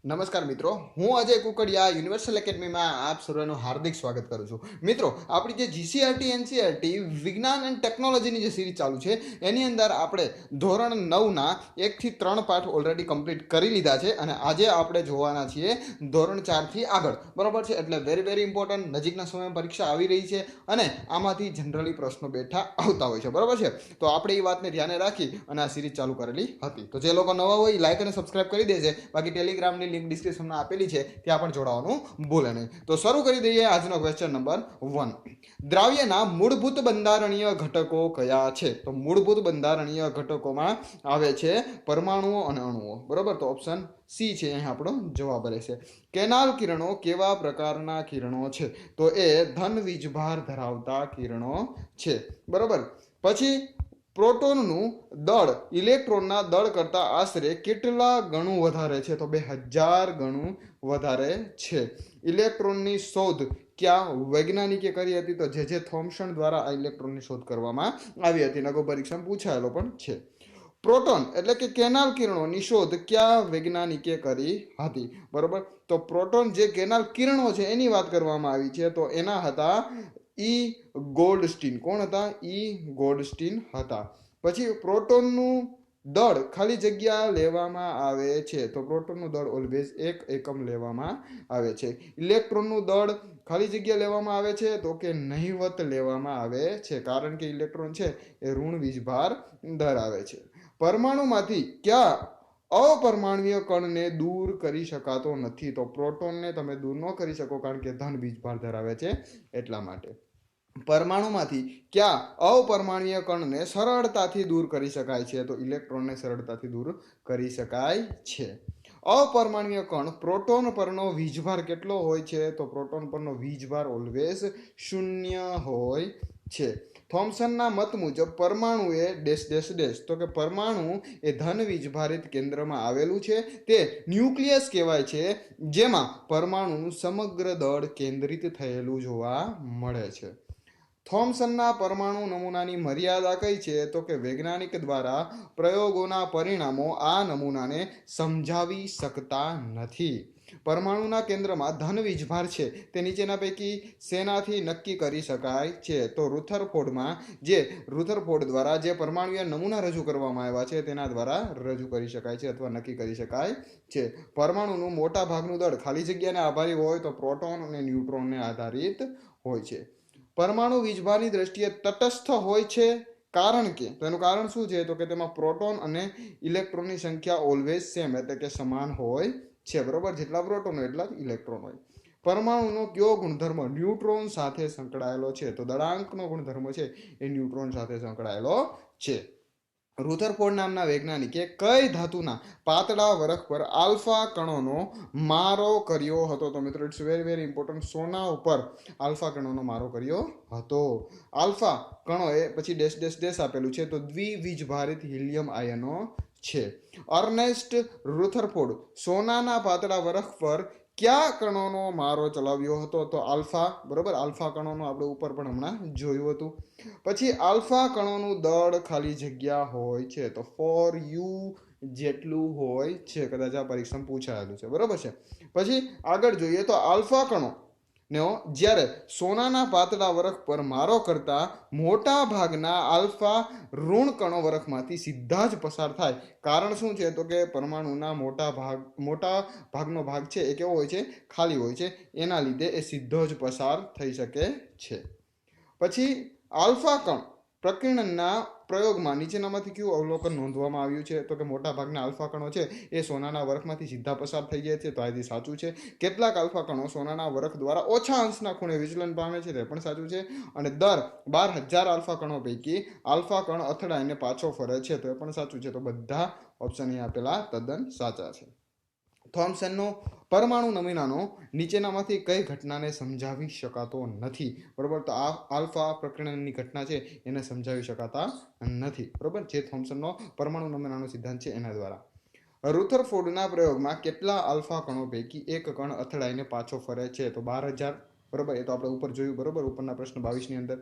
નમસ્કાર મિત્રો, હું અજય કુકડિયા યુનિવર્સલ એકેડમીમાં આપ સર્વેનું હાર્દિક સ્વાગત કરું છું. મિત્રો, આપણી જે જીસીઆરટી એનસીઆરટી વિજ્ઞાન એન્ડ ટેકનોલોજીની જે સિરીઝ ચાલુ છે એની અંદર આપણે ધોરણ 9ના 1 થી 3 પાઠ ઓલરેડી કમ્પ્લીટ કરી લીધા છે અને આજે આપણે જોવાના છીએ ધોરણ 4 થી આગળ. બરોબર છે, એટલે વેરી ઇમ્પોર્ટન્ટ. નજીકના સમયમાં પરીક્ષા આવી રહી છે અને આમાંથી જનરલી પ્રશ્નો બેઠા આવતા હોય છે. બરોબર છે, તો આપણે એ વાતને ધ્યાને રાખી અને આ સિરીઝ ચાલુ કરેલી હતી. તો જે લોકો નવા હોય લાઈક અને સબસ્ક્રાઇબ કરી દેશે. બાકી ટેલિગ્રામની લિંક ડિસ્ક્રિપ્શનમાં આપેલી છે, ત્યાં પણ જોડાવાનું ભૂલે નહીં. તો શરૂ કરી દઈએ આજનો ક્વેશ્ચન નંબર 1. દ્રાવ્યના મૂળભૂત બંધારણીય ઘટકો કયા છે? તો મૂળભૂત બંધારણીય ઘટકોમાં આવે છે પરમાણુઓ અને અણુઓ. બરોબર, તો ઓપ્શન સી છે અહીં આપણો જવાબ રહેશે. કેનાલ કિરણો કેવા પ્રકારના કિરણો છે? તો એ ધન વીજભાર ધરાવતા કિરણો છે. બરોબર, પછી પ્રોટોનનું દળ ઇલેક્ટ્રોનના દળ કરતાં આશરે કેટલા ગણું વધારે છે? તો 2000 ગણું વધારે છે. ઇલેક્ટ્રોનની શોધ ક્યાં વૈજ્ઞાનિકે કરી હતી? તો જે થોમ્સન દ્વારા આ ઇલેક્ટ્રોનની શોધ કરવામાં આવી હતી. નગો પરીક્ષામાં પૂછાયેલો પણ છે. પ્રોટોન એટલે કે કેનાલ કિરણોની શોધ ક્યાં વૈજ્ઞાનિકે કરી હતી? બરોબર, તો પ્રોટોન જે કેનાલ કિરણો છે એની વાત કરવામાં આવી છે, તો એના હતા ઈ ગોલ્ડસ્ટીન. કોણ હતા? ઈ ગોલ્ડસ્ટીન હતા. પછી પ્રોટોનનું દળ ખાલી જગ્યા લેવામાં આવે છે, તો પ્રોટોનનું દળ ઓલવેઝ 1 એકમ લેવામાં આવે છે. ઇલેક્ટ્રોનનું દળ ખાલી જગ્યા લેવામાં આવે છે તો કે નહિવત લેવામાં આવે છે, કારણ કે ઇલેક્ટ્રોન છે એ ઋણ વીજભાર ધરાવે છે. પરમાણુમાંથી કયા અપરમાણ્વીય કણને દૂર કરી શકાતો નથી? તો પ્રોટોનને તમે દૂર ન કરી શકો, કારણ કે ધન વીજભાર ધરાવે છે એટલા માટે. પરમાણુમાંથી કયા અપરમાણ્વીય કણને સરળતાથી દૂર કરી શકાય છે? તો ઇલેક્ટ્રોનને સરળતાથી દૂર કરી શકાય છે. અપરમાણ્વીય કણ પ્રોટોન પરનો વીજભાર કેટલો હોય છે? તો પ્રોટોન પરનો વીજભાર ઓલવેઝ 0 હોય છે. થોમ્સનના મત મુજબ પરમાણુ એ ડેશ ડેશ ડેશ, તો કે પરમાણુ એ ધન વીજભારિત કેન્દ્રમાં આવેલું છે. તે ન્યુક્લિયસ કહેવાય છે, જેમાં પરમાણુનું સમગ્ર દળ કેન્દ્રિત થયેલું જોવા મળે છે. થોમ્સનના પરમાણુ નમૂનાની મર્યાદા કઈ છે? તો કે વૈજ્ઞાનિક દ્વારા પ્રયોગોના પરિણામો આ નમૂનાને સમજાવી શકતા નથી. પરમાણુના કેન્દ્રમાં ધન વીજભાર છે તે નીચેના પૈકી શેનાથી નક્કી કરી શકાય છે? તો રુથરફોર્ડ દ્વારા જે પરમાણુય નમૂના રજૂ કરવામાં આવ્યા છે તેના દ્વારા રજૂ કરી શકાય છે અથવા નક્કી કરી શકાય છે. પરમાણુનું મોટા ભાગનું દળ ખાલી જગ્યાને આભારી હોય તો પ્રોટોન અને ન્યુટ્રોનને આધારિત હોય છે. પરમાણુ વીજભારની દ્રષ્ટિએ તટસ્થ હોય છે, કારણ કે તેનું કારણ શું છે? તો કે તેમાં પ્રોટોન અને ઇલેક્ટ્રોનની સંખ્યા ઓલવેઝ સેમ એટલે કે સમાન હોય છે. બરોબર, જેટલા પ્રોટોન હોય એટલા જ ઇલેક્ટ્રોન હોય. પરમાણુનો કયો ગુણધર્મ ન્યુટ્રોન સાથે સંકળાયેલો છે? તો દળાંકનો ગુણધર્મ છે એ ન્યુટ્રોન સાથે સંકળાયેલો છે. રુથરફોર્ડ નામના વૈજ્ઞાનિકે કઈ ધાતુના પાતળા વરખ પર આલ્ફા કણોનો મારો કર્યો હતો? તો મિત્રો ઇટ્સ વેરી ઇમ્પોર્ટન્ટ. સોના ઉપર આલ્ફા કણોનો મારો કર્યો હતો. આલ્ફા કણો એ પછી ડેશ ડેશ ડેશ આપેલું છે, તો દ્વિવીજભારિત હિલિયમ આયનો છે. અર્નેસ્ટ રુથરફોર્ડ સોનાના પાતળા વરખ પર કયા કણોનો મારો ચલાવ્યો હતો? તો આલ્ફા. બરોબર, આલ્ફા કણોનો આપણે ઉપર પણ હમણાં જોયું હતું. પછી આલ્ફા કણોનું દળ ખાલી જગ્યા હોય છે, તો 4u જેટલું હોય છે. કદાચ આ પરીક્ષામાં પૂછાયેલું છે. બરોબર છે. પછી આગળ જોઈએ તો આલ્ફા કણો જ્યારે સોનાના પાતળા વરખ પર મારો કરતા મોટા ભાગના આલ્ફા ઋણ કણો વરખમાંથી સીધા જ પસાર થાય. કારણ શું છે? તો કે પરમાણુના મોટા ભાગનો ભાગ છે એ કેવો હોય છે? ખાલી હોય છે. એના લીધે એ સીધો જ પસાર થઈ શકે છે. પછી આલ્ફા કણ પ્રકીર્ણનના પ્રયોગમાં નીચેનામાંથી કયું અવલોકન નોંધવામાં આવ્યું છે? તો કે મોટા ભાગના આલ્ફા કણો છે એ સોનાના વરખમાંથી સીધા પસાર થઈ જાય છે, તો આ સાચું છે. કેટલાક આલ્ફા કણો સોનાના વરખ દ્વારા ઓછા અંશના ખૂણે વિચલન પામે છે, તે પણ સાચું છે. અને દર 12,000 આલ્ફા કણો પૈકી આલ્ફા કણ અથડાઈને પાછો ફરે છે, તો એ પણ સાચું છે. તો બધા ઓપ્શન અહીં આપેલા તદ્દન સાચા છે. થોમ્સનનો પરમાણુ નમૂનાનો નીચેનામાંથી કઈ ઘટનાને સમજાવી શકાતો નથી? બરોબર, તો આ આલ્ફા પ્રકરણની ઘટના છે એને સમજાવી શકાતા નથી. બરોબર, જે થોમ્સનનો પરમાણુ નમૂનાનો સિદ્ધાંત છે એના દ્વારા. રુથરફોર્ડના પ્રયોગમાં કેટલા આલ્ફા કણો પૈકી એક કણ અથડાઈને પાછો ફરે છે? તો 12,000. બરોબર, એ તો આપણે ઉપર જોયું. બરોબર, ઉપરના પ્રશ્ન 22 ની અંદર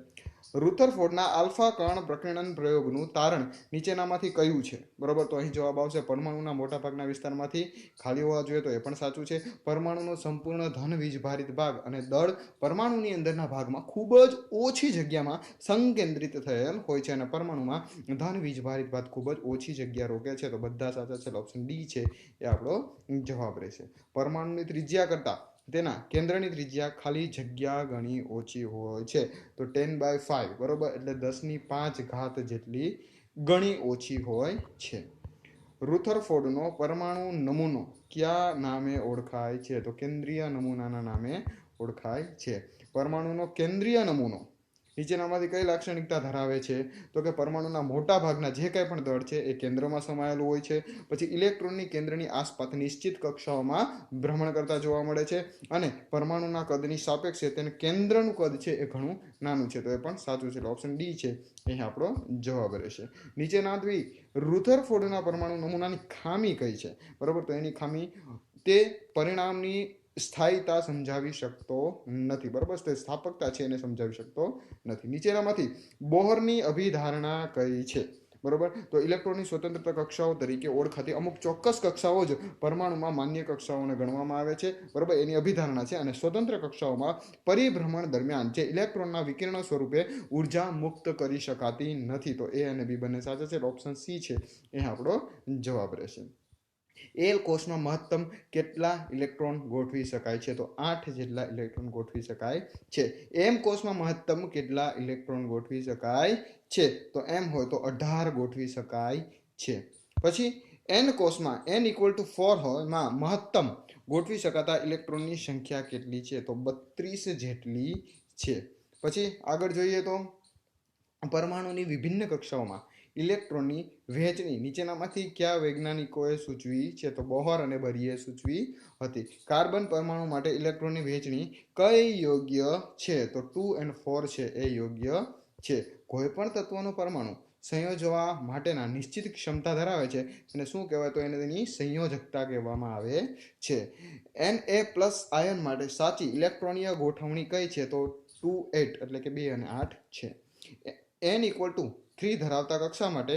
રુથરફોર્ડના આલ્ફા કણ પ્રકીર્ણન પ્રયોગનું તારણ નીચેનામાંથી કયું છે? બરોબર, તો અહીં જવાબ આવશે પરમાણુના મોટાભાગના વિસ્તારમાંથી ખાલી હોવા જોઈએ, તો એ પણ સાચું છે. પરમાણુનો સંપૂર્ણ ધન વીજભારિત ભાગ અને દળ પરમાણુની અંદરના ભાગમાં ખૂબ જ ઓછી જગ્યામાં સંકેન્દ્રિત થયેલ હોય છે, અને પરમાણુમાં ધન વીજભારિત ભાગ ખૂબ જ ઓછી જગ્યા રોકે છે. તો બધા સાચા છે. ઓપ્શન ડી છે એ આપણો જવાબ રહેશે. પરમાણુની ત્રિજ્યા કરતા તેના કેન્દ્રની ત્રિજ્યા ખાલી જગ્યા ઘણી ઓછી હોય છે, તો 10/5, બરોબર, એટલે 10⁵ જેટલી ઘણી ઓછી હોય છે. રુથરફોર્ડનો પરમાણુ નમૂનો કયા નામે ઓળખાય છે? તો કેન્દ્રીય નમૂનાના નામે ઓળખાય છે. પરમાણુનો કેન્દ્રીય નમૂનો નીચેનામાંથી કઈ લાક્ષણિકતા ધરાવે છે? તો કે પરમાણુના મોટા ભાગના જે કંઈ પણ દળ છે એ કેન્દ્રમાં સમાયેલું હોય છે. પછી ઇલેક્ટ્રોનની કેન્દ્રની આસપાસ નિશ્ચિત કક્ષાઓમાં ભ્રમણ કરતા જોવા મળે છે, અને પરમાણુના કદની સાપેક્ષે તેને કેન્દ્રનું કદ છે એ ઘણું નાનું છે, તો એ પણ સાચું છે. ઓપ્શન ડી છે એ આપણો જવાબ રહેશે. નીચેનાથી રુથરફોર્ડના પરમાણુ નમૂનાની ખામી કઈ છે? બરોબર, તો એની ખામી તે પરિણામની સ્થાયીતા સમજાવી શકતો નથી. બરોબર, તે સ્થાપકતા છે એને સમજાવી શકતો નથી. નીચેનામાંથી બોહરની અભિધારણા કઈ છે? બરોબર, તો ઇલેક્ટ્રોનની સ્વતંત્ર કક્ષાઓ તરીકે ઓળખાતી અમુક ચોક્કસ કક્ષાઓ જ પરમાણુમાં માન્ય કક્ષાઓને ગણવામાં આવે છે. બરોબર, એની અભિધારણા છે. અને સ્વતંત્ર કક્ષાઓમાં પરિભ્રમણ દરમિયાન જે ઇલેક્ટ્રોનના વિકિરણ સ્વરૂપે ઉર્જા મુક્ત કરી શકાતી નથી. તો એ અને બી બંને સાચા છે. ઓપ્શન સી છે એ આપણો જવાબ રહેશે. એલ કોષમાં મહત્તમ કેટલા ઇલેક્ટ્રોન ગોઠવી શકાય છે? તો 8 જેટલા ઇલેક્ટ્રોન ગોઠવી શકાય છે. એમ કોષમાં મહત્તમ કેટલા ઇલેક્ટ્રોન ગોઠવી શકાય છે? તો એમ હોય તો 18 ગોઠવી શકાય છે. પછી એન કોષમાં n=4 હોય માં મહત્તમ ગોઠવી શકાતા ઇલેક્ટ્રોનની સંખ્યા કેટલી છે? તો 32 જેટલી છે. પછી આગળ જોઈએ તો પરમાણુની વિભિન્ન કક્ષાઓમાં ઇલેક્ટ્રોનની વહેંચણી નીચેનામાંથી કયા વૈજ્ઞાનિકોએ સૂચવી છે? તો બોહર અને બરીએ સૂચવી હતી. કાર્બન પરમાણુ માટે ઇલેક્ટ્રોનની વહેંચણી કઈ યોગ્ય છે? તો 2 અને 4 છે એ યોગ્ય છે. કોઈ પણ તત્વનો પરમાણુ સંયોજવા માટેના નિશ્ચિત ક્ષમતા ધરાવે છે અને શું કહેવાય? તો એને તેની સંયોજકતા કહેવામાં આવે છે. Na+ આયન માટે સાચી ઇલેક્ટ્રોનીય ગોઠવણી કઈ છે? તો 2 8 એટલે કે 2 અને 8 છે. n=3 ધરાવતા કક્ષા માટે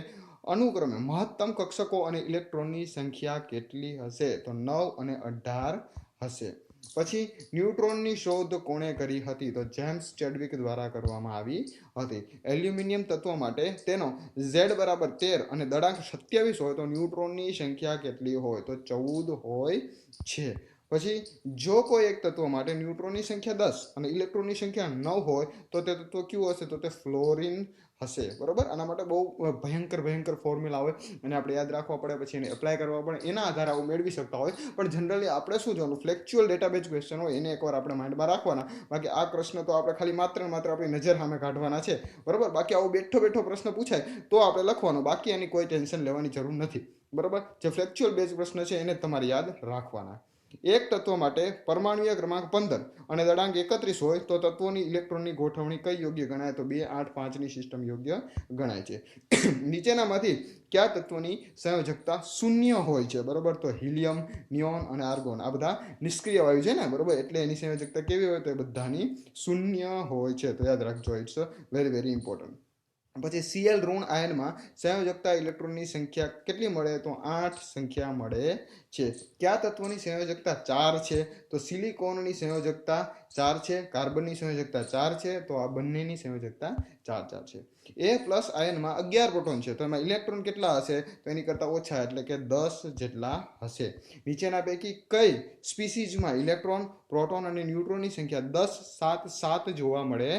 અનુક્રમે મહત્તમ કક્ષકો અને ઇલેક્ટ્રોનની સંખ્યા કેટલી હશે? તો 9 અને 18 હશે. પછી ન્યુટ્રોનની શોધ કોણે કરી હતી? તો જેમ્સ ચેડવિક દ્વારા કરવામાં આવી હતી. એલ્યુમિનિયમ તત્વ માટે તેનો Z=13 અને દળાંક 27 હોય તો ન્યુટ્રોનની સંખ્યા કેટલી હોય? તો 14 હોય છે. પછી જો કોઈ એક તત્વ માટે ન્યુટ્રોનની સંખ્યા 10 અને ઇલેક્ટ્રોનની સંખ્યા 9 હોય તો તે તત્વ કયું હશે? તો તે ફ્લોરિન હશે. બરોબર, આના માટે બહુ ભયંકર ફોર્મ્યુલા હોય અને આપણે યાદ રાખવા પડે, પછી એને એપ્લાય કરવા પડે, એના આધારે આવું મેળવી શકતા હોય. પણ જનરલી આપણે શું જોવાનું, ફ્લેક્ચ્યુઅલ ડેટાબેઝ ક્વેશ્ચન હોય એને એકવાર આપણે માઇન્ડમાં રાખવાના. બાકી આ પ્રશ્ન તો આપણે ખાલી માત્ર આપણી નજર સામે કાઢવાના છે. બરોબર, બાકી આવો બેઠો પ્રશ્ન પૂછાય તો આપણે લખવાનો, બાકી એની કોઈ ટેન્શન લેવાની જરૂર નથી. બરોબર, જે ફ્લેક્ચ્યુઅલ બેઝ પ્રશ્ન છે એને તમારે યાદ રાખવાના. એક તત્વ માટે પરમાણુય ક્રમાંક 15 અને દળાંક 31 હોય તો તત્વોની ઇલેક્ટ્રોનની ગોઠવણી કઈ યોગ્ય ગણાય? તો 2 8 5 ની સિસ્ટમ યોગ્ય ગણાય છે. નીચેનામાંથી કયા તત્વોની સંયોજકતા શૂન્ય હોય છે? બરોબર, તો હિલિયમ, નિયોન અને આર્ગોન આ બધા નિષ્ક્રિય વાયુ છે ને. બરોબર, એટલે એની સંયોજકતા કેવી હોય? તો એ બધાની શૂન્ય હોય છે. તો યાદ રાખજો, ઇટ્સ વેરી ઇમ્પોર્ટન્ટ. પછી Cl ઋણ આયનમાં સંયોજકતા ઇલેક્ટ્રોનની સંખ્યા કેટલી મળે? તો 8 સંખ્યા મળે છે. કયા તત્વની સંયોજકતા 4 છે? તો સિલિકોનની સંયોજકતા 4 છે, કાર્બનની સંયોજકતા 4 છે, તો આ બંનેની સંયોજકતા 4 છે. A+ આયનમાં 11 પ્રોટોન છે, તો એમાં ઇલેક્ટ્રોન કેટલા હશે? તો એની કરતા ઓછા એટલે કે 10 જેટલા હશે. નીચેના પૈકી કઈ સ્પીસીઝમાં ઇલેક્ટ્રોન, પ્રોટોન અને ન્યુટ્રોનની સંખ્યા 10 7 7 જોવા મળે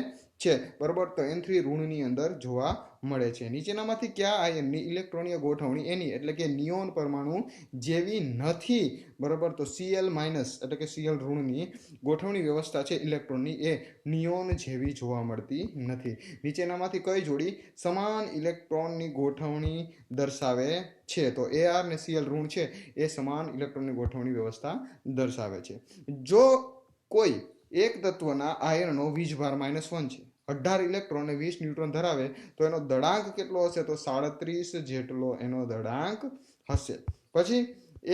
છે? બરોબર, તો N3 ઋણની અંદર જોવા મળે છે. નીચેનામાંથી કયા આયનની ઇલેક્ટ્રોનીય ગોઠવણી એની એટલે કે નિયોન પરમાણુ જેવી નથી? બરોબર, તો Cl- એટલે કે Cl ઋણની ગોઠવણી વ્યવસ્થા છે ઇલેક્ટ્રોનની એ નિયોન જેવી જોવા મળતી નથી. નીચેનામાંથી કઈ જોડી સમાન ઇલેક્ટ્રોનની ગોઠવણી દર્શાવે છે? તો Ar ને Cl ઋણ છે એ સમાન ઇલેક્ટ્રોનની ગોઠવણી વ્યવસ્થા દર્શાવે છે. જો કોઈ એક તત્વના આયનનો વીજભાર -1 છે, 18 ઇલેક્ટ્રોન અને 20 ન્યુટ્રોન ધરાવે તો એનો દળાંક કેટલો હશે? તો 37 જેટલો એનો દળાંક હશે. પછી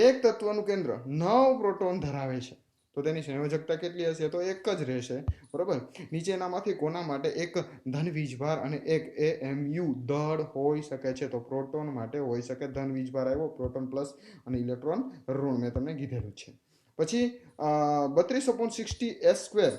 એક તત્વનું કેન્દ્ર 9 પ્રોટોન ધરાવે છે તો તેની સંયોજકતા કેટલી હશે? તો એક જ રહેશે, બરોબર. નીચેનામાંથી કોના માટે એક ધન વીજભાર અને એક AMU દળ હોઈ શકે છે? તો પ્રોટોન માટે હોઈ શકે. ધન વીજભાર આવ્યો, પ્રોટોન પ્લસ અને ઇલેક્ટ્રોન ઋણ, મેં તમને કીધેલું છે. પછી 32/60 s²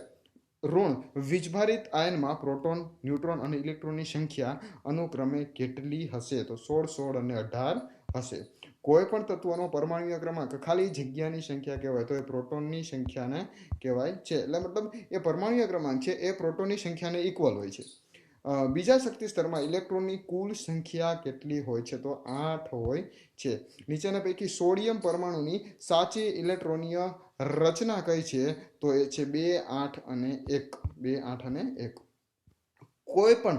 ઋણ વીજભારિત આયનમાં પ્રોટોન, ન્યુટ્રોન અને ઇલેક્ટ્રોનની સંખ્યા અનુક્રમે કેટલી હશે? તો 16, 16 અને 18 હશે. કોઈ પણ તત્વનો પરમાણ્વીય ક્રમાંક ખાલી જગ્યાની સંખ્યા કહેવાય તો એ પ્રોટોનની સંખ્યાને કહેવાય છે. એટલે મતલબ એ પરમાણ્વીય ક્રમાંક છે એ પ્રોટોનની સંખ્યાને ઇક્વલ હોય છે. બીજા શક્તિ સ્તરમાં ઇલેક્ટ્રોનની કુલ સંખ્યા કેટલી હોય છે? તો 8 હોય છે. નીચેના પૈકી સોડિયમ પરમાણુની સાચી ઇલેક્ટ્રોનીય રચના કઈ છે? તો એ છે 2, 8 અને 1. 2, 8 અને 1. કોઈ પણ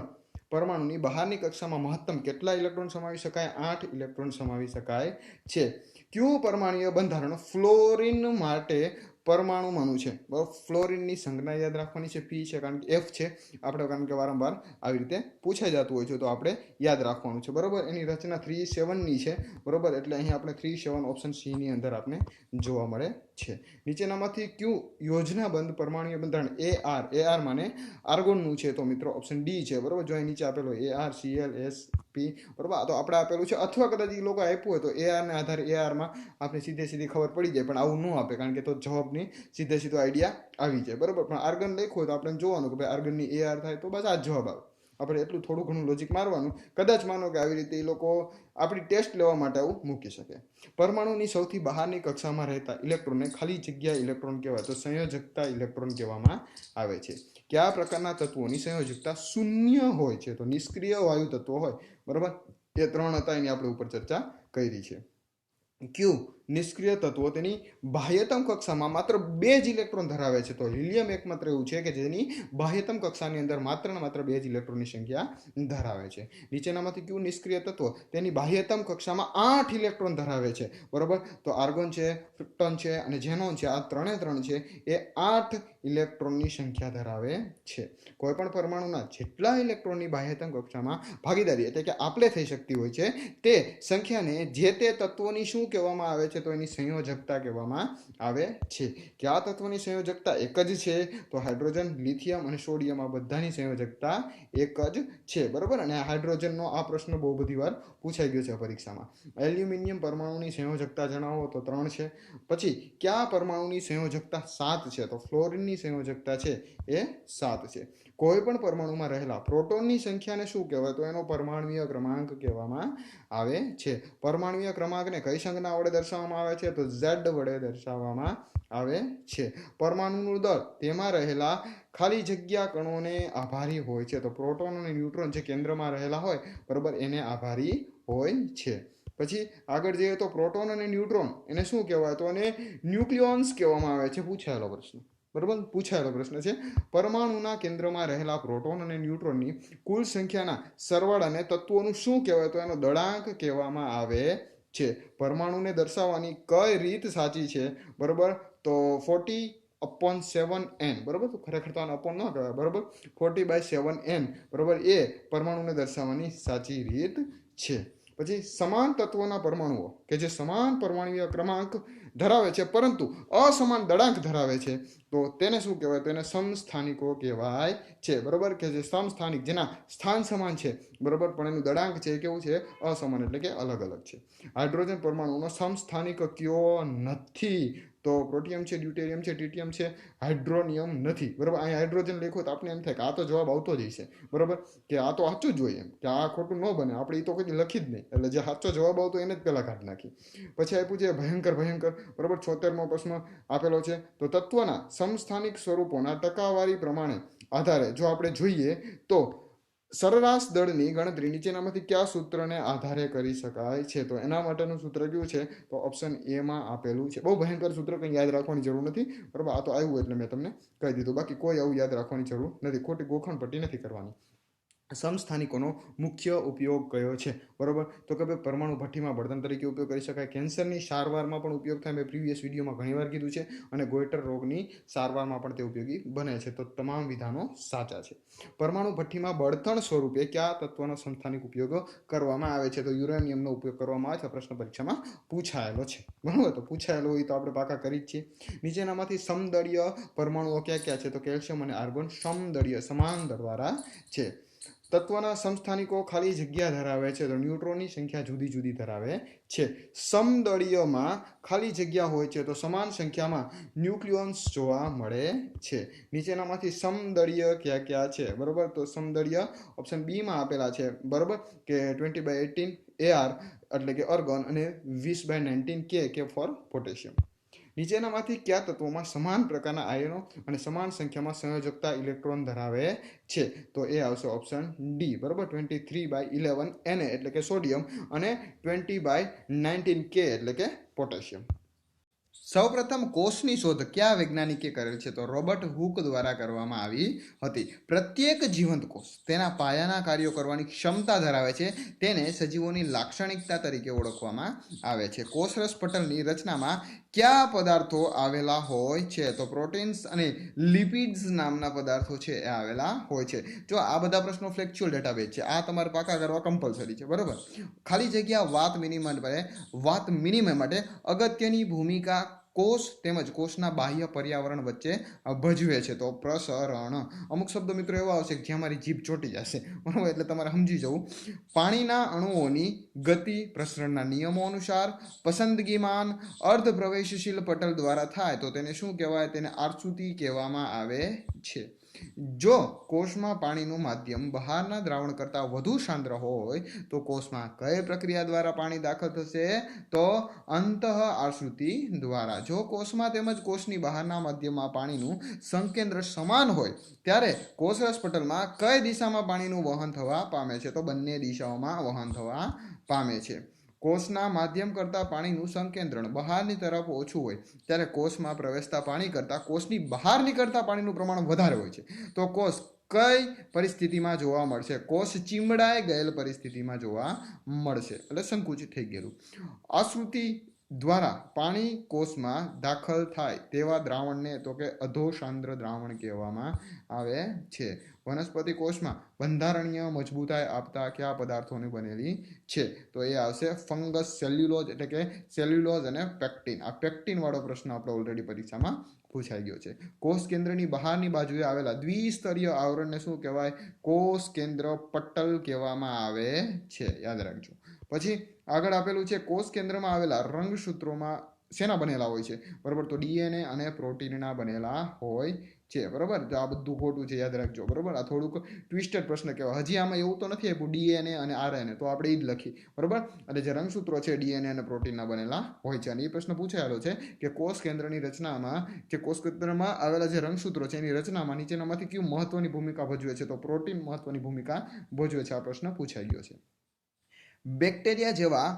પરમાણુની બહારની કક્ષામાં મહત્તમ કેટલા ઇલેક્ટ્રોન સમાવી શકાય? 8 ઇલેક્ટ્રોન સમાવી શકાય છે. કયું પરમાણુય બંધારણ ફ્લોરિન માટે પરમાણુમાંનું છે? બરાબર, ફ્લોરિનની સંજ્ઞા યાદ રાખવાની છે, P છે, કારણ કે F છે આપણે, કારણ કે વારંવાર આવી રીતે પૂછાઈ જતું હોય છે તો આપણે યાદ રાખવાનું છે, બરોબર. એની રચના 3, 7ની છે, બરોબર. એટલે અહીં આપણે 3, 7 ઓપ્શન C ની અંદર આપણે જોવા મળે છે. નીચેનામાંથી કયું યોજનાબંધ પરમાણુય બંધારણ AR માને આર્ગોનનું છે? તો મિત્રો ઓપ્શન D છે, બરોબર. જો અહીં નીચે આપેલો AR, Cl, SP, બરોબર. તો આપણે આપેલું છે, અથવા કદાચ એ લોકો આપ્યું હોય તો AR ને આધારે AR માં આપણે સીધી ખબર પડી જાય, પણ આવું ન આપે, કારણ કે તો જવાબની સીધો આઈડિયા આવી જાય, બરોબર. પણ આર્ગન લખ્યું હોય તો આપણે જોવાનું કે ભાઈ આર્ગનની AR થાય તો બસ આ જ જવાબ આવે. આપણે એટલું થોડું ઘણું લોજિક મારવાનું. કદાચ માનો કે આવી રીતે એ લોકો આપણી ટેસ્ટ લેવા માટે આવું મૂકી શકે. પરમાણુની સૌથી બહારની કક્ષામાં રહેતા ઇલેક્ટ્રોનને ખાલી જગ્યા ઇલેક્ટ્રોન કહેવાય તો સંયોજકતા ઇલેક્ટ્રોન કહેવામાં આવે છે. કયા પ્રકારના તત્વોની સંયોજકતા શૂન્ય હોય છે? તો નિષ્ક્રિય વાયુ તત્વો હોય, બરોબર. એ 3 હતા, એની આપણે ઉપર ચર્ચા કરી છે. ક્યુ નિષ્ક્રિય તત્વો તેની બાહ્યતમ કક્ષામાં માત્ર 2 જ ઇલેક્ટ્રોન ધરાવે છે? તો હિલિયમ એકમાત્ર એવું છે કે જેની બાહ્યતમ કક્ષાની અંદર માત્ર 2 જ ઇલેક્ટ્રોનની સંખ્યા ધરાવે છે. નીચેનામાંથી કયું નિષ્ક્રિય તત્વ તેની બાહ્યતમ કક્ષામાં 8 ઇલેક્ટ્રોન ધરાવે છે? બરોબર. તો આર્ગોન છે, ક્રિપ્ટોન છે અને ઝેનોન છે, આ 3 છે એ 8 ઇલેક્ટ્રોનની સંખ્યા ધરાવે છે. કોઈ પણ પરમાણુના જેટલા ઇલેક્ટ્રોનની બાહ્યતમ કક્ષામાં ભાગીદારી એટલે કે આપલે થઈ શકતી હોય છે તે સંખ્યાને જે તે તત્વોની શું કહેવામાં આવે છે? તો એની સંયોજકતા કહેવામાં આવે છે. કે આ તત્વોની સંયોજકતા એક જ છે? તો હાઇડ્રોજન, લિથિયમ અને સોડિયમ આ બધાની સંયોજકતા એક જ છે, બરોબર. અને હાઇડ્રોજનનો આ પ્રશ્ન બહુ બધી વાર પૂછાઈ ગયો છે પરીક્ષામાં. એલ્યુમિનિયમ પરમાણુની સંયોજકતા જણાવો તો 3 છે. પછી કયા પરમાણુની સંયોજકતા 7 છે? તો ફ્લોરિનની સંયોજકતા છે એ 7 છે. કોઈ પણ પરમાણુમાં રહેલા પ્રોટોનની સંખ્યાને શું કહેવાય? તો એનો પરમાણુય ક્રમાંક કહેવામાં આવે છે. પરમાણુય ક્રમાંકને કઈ સંજ્ઞા વડે દર્શાવવામાં આવે છે? તો Z વડે દર્શાવવામાં આવે છે. પરમાણુનું દળ તેમાં રહેલા ખાલી જગ્યા કણોને આભારી હોય છે. તો પ્રોટોન અને ન્યુટ્રોન જે કેન્દ્રમાં રહેલા હોય, બરોબર, એને આભારી હોય છે. પછી આગળ જઈએ તો પ્રોટોન અને ન્યુટ્રોન એને શું કહેવાય? તો એને ન્યુક્લિયોન્સ કહેવામાં આવે છે. પૂછાયેલો પ્રશ્ન, બરોબર, પૂછાયેલો પ્રશ્ન છે. પરમાણુના કેન્દ્રમાં રહેલા પ્રોટોન અને ન્યુટ્રોનની કુલ સંખ્યાના સરવાળાને તત્વોનું શું કહેવાય? તો એનો દળાંક કહેવામાં આવે છે. પરમાણુને દર્શાવવાની કઈ રીત સાચી છે? બરોબર. તો 40/7n, બરોબર. તો ખરેખર તો આને અપોન ન કહેવાય, બરોબર. 40/7n, બરોબર, એ પરમાણુને દર્શાવવાની સાચી રીત છે. પછી સમાન તત્વોના પરમાણુઓ કે જે સમાન પરમાણુય ક્રમાંક ધરાવે છે પરંતુ અસમાન દળાંક ધરાવે છે તો તેને શું કહેવાય? તો એને સમસ્થાનિકો કહેવાય છે, બરોબર. કે જે સમસ્થાનિક, જેના સ્થાન સમાન છે, બરોબર, પણ એનું દળાંક છે એ કેવું છે? અસમાન, એટલે કે અલગ અલગ છે. હાઇડ્રોજન પરમાણુનો સમસ્થાનિક કયો નથી? તો પ્રોટિયમ છે, ડ્યુટેરિયમ છે, ટ્રિટિયમ છે, હાઇડ્રોનિયમ નથી, બરોબર. અહીંયા હાઇડ્રોજન લખ્યો તો આપણે એમ થાય કે આ તો જવાબ આવતો જ હશે, બરોબર, કે આ તો સાચું જ હોય, એમ કે આ ખોટું ન બને, આપણે એ તો કદી લખી જ નહીં, એટલે જે સાચો જવાબ આવતો એને જ પહેલા કાઢી નાખી. પછી આપ્યું છે ભયંકર, બરોબર. 76મો પ્રશ્ન આપેલો છે. તો તત્વના સમસ્થાનિક સ્વરૂપોના ટકાવારી પ્રમાણે આધારે જો આપણે જોઈએ તો સરેરાશ દળની ગણતરી નીચેનામાંથી કયા સૂત્રને આધારે કરી શકાય છે? તો એના માટેનું સૂત્ર કયું છે? તો ઓપ્શન A માં આપેલું છે. બહુ ભયંકર સૂત્ર, કંઈ યાદ રાખવાની જરૂર નથી, બરોબર. આ તો આવ્યું એટલે મેં તમને કહી દીધું, બાકી કોઈ આવું યાદ રાખવાની જરૂર નથી, ખોટી ગોખણપટ્ટી નથી કરવાની. સમસ્થાનિકોનો મુખ્ય ઉપયોગ કયો છે? બરોબર, તો કે ભાઈ પરમાણુ ભઠ્ઠીમાં બળતણ તરીકે ઉપયોગ કરી શકાય, કેન્સરની સારવારમાં પણ ઉપયોગ થાય, મેં પ્રીવિયસ વિડીયોમાં ઘણીવાર કીધું છે, અને ગોઈટર રોગની સારવારમાં પણ તે ઉપયોગી બને છે. તો તમામ વિધાનો સાચા છે. પરમાણુ ભઠ્ઠીમાં બળતણ સ્વરૂપે કયા તત્વનો સમસ્થાનિક ઉપયોગ કરવામાં આવે છે? તો યુરેનિયમનો ઉપયોગ કરવામાં આવે છે. પ્રશ્ન પરીક્ષામાં પૂછાયેલો છે. બરાબર, તો પૂછાયેલો હોય તો આપણે પાકા કરી જ છીએ. નીચેનામાંથી સમદળીય પરમાણુઓ ક્યાં ક્યાં છે? તો કેલ્શિયમ અને આર્ગોન સમદળીય સમાન દળવાળા છે. તત્વના સમસ્થાનિકો ખાલી જગ્યા ધરાવે છે, તો ન્યુટ્રોનની સંખ્યા જુદી જુદી ધરાવે છે. સમદળીયમાં ખાલી જગ્યા હોય છે, તો સમાન સંખ્યામાં ન્યુક્લિયોન્સ જોવા મળે છે. નીચેનામાંથી સમદળીય ક્યાં ક્યાં છે? બરોબર, તો સમદળીય ઓપ્શન બી માં આપેલા છે. બરોબર, કે 20/18 AR એટલે કે અર્ગોન અને 20/19 કે ફોર પોટેશિયમ. નીચેનામાંથી કયા તત્વોમાં સમાન પ્રકારના આયનો અને સમાન સંખ્યામાં સંયોજકતા ઇલેક્ટ્રોન ધરાવે છે? તો એ આવશે ઓપ્શન ડી. બરોબર, 23/11 Na એટલે કે સોડિયમ અને 20/19 K એટલે કે પોટેશિયમ. સૌપ્રથમ કોષની શોધ કયા વૈજ્ઞાનિકે કરેલ છે? તો રોબર્ટ હુક દ્વારા કરવામાં આવી હતી. પ્રત્યેક જીવંત કોષ તેના પાયાના કાર્યો કરવાની ક્ષમતા ધરાવે છે, તેને સજીવોની લાક્ષણિકતા તરીકે ઓળખવામાં આવે છે. કોષરસ પટલની રચનામાં કયા પદાર્થો આવેલા હોય છે? તો પ્રોટીન્સ અને લિપિડ્સ નામના પદાર્થો છે એ આવેલા હોય છે. જો આ બધા પ્રશ્નો ફ્લેક્ચ્યુઅલ ડેટાબેઝ છે, આ તમારે પાકા કરવા કમ્પલસરી છે. બરોબર, ખાલી જગ્યા વાત મિનિમમ માટે અગત્યની ભૂમિકા કોષ તેમજ કોષના બાહ્ય પર્યાવરણ વચ્ચે ભજવે છે. તો પ્રસરણ. અમુક શબ્દો મિત્રો એવા આવશે કે જ્યાં મારી જીભ ચોટી જશે. બરાબર, એટલે તમારે સમજી જવું. પાણીના અણુઓની ગતિ પ્રસરણના નિયમો અનુસાર પસંદગીમાન અર્ધ પ્રવેશશીલ પટલ દ્વારા થાય તો તેને શું કહેવાય? તેને આર્ચુતી કહેવામાં આવે છે. જો કોષમાં પાણીનું માધ્યમ બહારના દ્રાવણ કરતાં વધુ સાંદ્ર હોય તો કોષમાં કઈ પ્રક્રિયા દ્વારા પાણી દાખલ થશે? તો અંતઃ આશ્રુતિ દ્વારા. જો કોષમાં તેમજ કોષની બહારના માધ્યમમાં પાણીનું સંકેન્દ્ર સમાન હોય ત્યારે કોષરસ પટલમાં કઈ દિશામાં પાણીનું વહન થવા પામે છે? તો બંને દિશાઓમાં વહન થવા પામે છે. કોષના માધ્યમ કરતાં પાણીનું સંકેન્દ્રણ બહારની તરફ ઓછું હોય ત્યારે કોષમાં પ્રવેશતા પાણી કરતાં કોષની બહાર નીકળતા પાણીનું પ્રમાણ વધારે હોય છે. તો કોષ કઈ પરિસ્થિતિમાં જોવા મળશે? કોષ ચીમડાઈ ગયેલ પરિસ્થિતિમાં જોવા મળશે, એટલે સંકુચિત થઈ ગયેલું. આશ્રુતિ દ્વારા પાણી કોષમાં દાખલ થાય તેવા દ્રાવણને તો કે અધોસાંદ્ર દ્રાવણ કહેવામાં આવે છે. વનસ્પતિ કોષમાં બંધારણીય મજબૂતાઈ આપતા કયા પદાર્થોની બનેલી છે? તો એ આવશે ફંગસ, સેલ્યુલોઝ એટલે કે સેલ્યુલોઝ અને પેક્ટિન. આ પેક્ટિન વાળો પ્રશ્ન આપણે ઓલરેડી પરીક્ષામાં પૂછાઈ ગયો છે. કોષ કેન્દ્રની બહારની બાજુએ આવેલા દ્વિસ્તરીય આવરણને શું કહેવાય? કોષ કેન્દ્ર પટલ કહેવામાં આવે છે. યાદ રાખજો. પછી આગળ આપેલું છે કોષ કેન્દ્રમાં આવેલા રંગસૂત્રોમાં શેના બનેલા હોય છે? બરોબર, તો ડીએનએ અને પ્રોટીનના બનેલા હોય છે. બરોબર, તો આ બધું ખોટું છે, યાદ રાખજો. બરોબર, આ થોડુંક ટ્વિસ્ટેડ પ્રશ્ન કહેવાય. હજી આમાં એવું તો નથી આપ્યું ડીએનએ અને આરએનએ, તો આપણે એ જ લખી. બરોબર, એટલે જે રંગસૂત્રો છે ડીએનએ અને પ્રોટીનના બનેલા હોય છે. અને એ પ્રશ્ન પૂછાયેલો છે કે કોષ કેન્દ્રની રચનામાં જે કોષ કેન્દ્રમાં આવેલા જે રંગસૂત્રો છે એની રચનામાં નીચેનામાંથી કયું મહત્વની ભૂમિકા ભજવે છે? તો પ્રોટીન મહત્વની ભૂમિકા ભજવે છે. આ પ્રશ્ન પૂછાઈ ગયો છે. બેક્ટેરિયા જેવા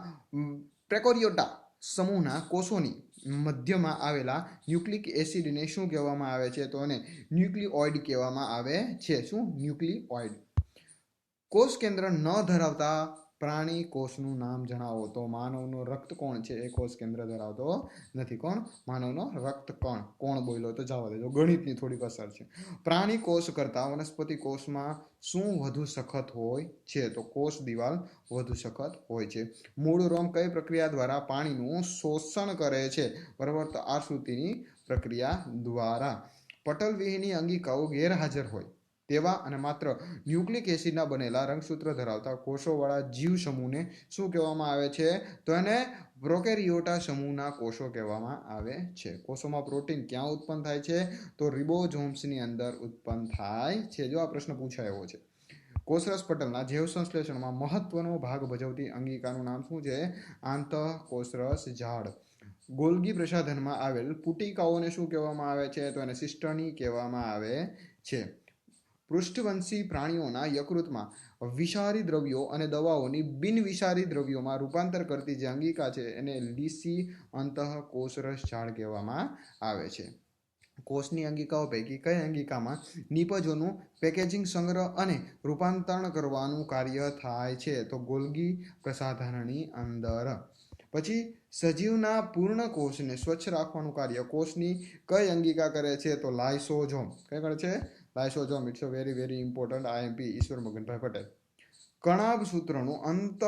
પ્રેકોરિયોટા સમૂહના કોષોની મધ્યમાં આવેલા ન્યુક્લિક એસિડને શું કહેવામાં આવે છે? તો એને ન્યુક્લિઓઇડ કહેવામાં આવે છે. શું? ન્યુક્લિઓઇડ. કોષ કેન્દ્ર ન ધરાવતા પ્રાણી કોષનું નામ જણાવો. તો માનવનો રક્ત કોણ છે? એ કોષ કેન્દ્ર ધરાવતો નથી. કોણ? માનવનો રક્ત કણ. કોણ બોલ્યો તો જવા દેજો, ગણિતની થોડીક અસર છે. પ્રાણી કોષ કરતાં વનસ્પતિ કોષમાં શું વધુ સખત હોય છે? તો કોષ દિવાલ વધુ સખત હોય છે. મૂળ રોમ કઈ પ્રક્રિયા દ્વારા પાણીનું શોષણ કરે છે? બરાબર, તો આશ્રુતિની પ્રક્રિયા દ્વારા. પટલવિહીની અંગિકાઓ ગેરહાજર હોય તેવા અને માત્ર ન્યુક્લિક એસિડના બનેલા રંગસૂત્ર ધરાવતા કોષોવાળા જીવ સમૂહને શું કહેવામાં આવે છે? તો એને પ્રોકેરિયોટા સમૂહના કોષો કહેવામાં આવે છે. કોષોમાં પ્રોટીન ક્યાં ઉત્પન્ન થાય છે? તો રિબોઝોમ્સની અંદર ઉત્પન્ન થાય છે. જો આ પ્રશ્ન પૂછાયો છે. કોષરસ પટલના જૈવ સંશ્લેષણમાં મહત્વનો ભાગ ભજવતી અંગિકાનું નામ શું છે? આંતઃકોષરસ ઝાડ. ગોલ્ગી પ્રસાધનમાં આવેલ પુટિકાઓને શું કહેવામાં આવે છે? તો એને સિસ્ટર્ની કહેવામાં આવે છે. પૃષ્ઠવંશી પ્રાણીઓના યકૃતમાં વિષારી દ્રવ્યો અને દવાઓની બિનવિષારી દ્રવ્યોમાં રૂપાંતર કરતી જે અંગિકા છે એને લીસી અંતઃકોષરસ ઝાડ કહેવામાં આવે છે. કોષની અંગિકાઓ પૈકી કઈ અંગિકામાં નિપજોનું પેકેજિંગ, સંગ્રહ અને રૂપાંતરણ કરવાનું કાર્ય થાય છે? તો ગોલ્ગી પ્રસાધનની અંદર. પછી સજીવના પૂર્ણ કોષને સ્વચ્છ રાખવાનું કાર્ય કોષની કઈ અંગિકા કરે છે? તો લાઇસોઝોમ. કઈ કરે છે? Lysosome. It's a very very important. IMP Ishwar Maganbhai Patel. કણાભ સૂત્રનું અંતઃ